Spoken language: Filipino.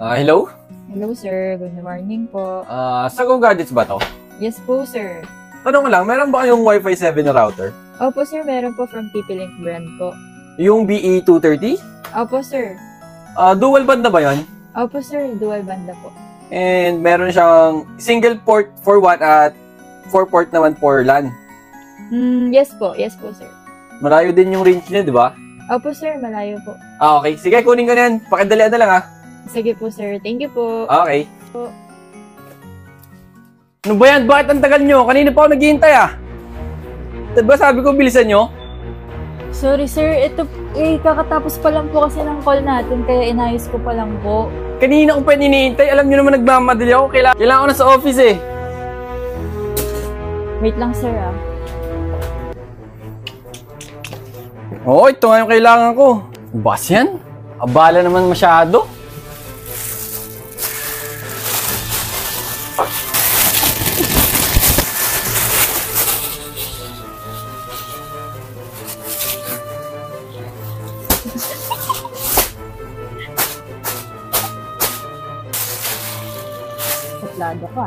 Hello? Hello, sir. Good morning po. Sa Go Gadgets ba to? Yes po, sir. Tanong lang, meron ba kayong Wi-Fi 7 na router? Opo, sir. Meron po from TP-Link brand po. Yung BE230? Opo, sir. Dual band na ba yan? Opo, sir. Dual banda po. And meron siyang single port for WAN at 4 port naman for LAN. Yes po. Yes po, sir. Malayo din yung range niya, di ba? Opo, sir. Malayo po. Okay. Sige, kunin ko na yan. Pakidalian na lang, Sige po, sir. Thank you po. Okay. Po. Ano ba yan? Bakit ang tagal nyo? Kanina pa ako naghihintay, Diba sabi ko, bilisan nyo? Sorry, sir. Ito, kakatapos pa lang po kasi ng call natin, kaya inayos ko pa lang po. Kanina ko pa hinihintay. Alam nyo naman nagmamadali ako. Kailangan ko na sa office, Wait lang, sir, Oo, ito nga yung kailangan ko. Bas yan? Abala naman masyado. Suplado ko,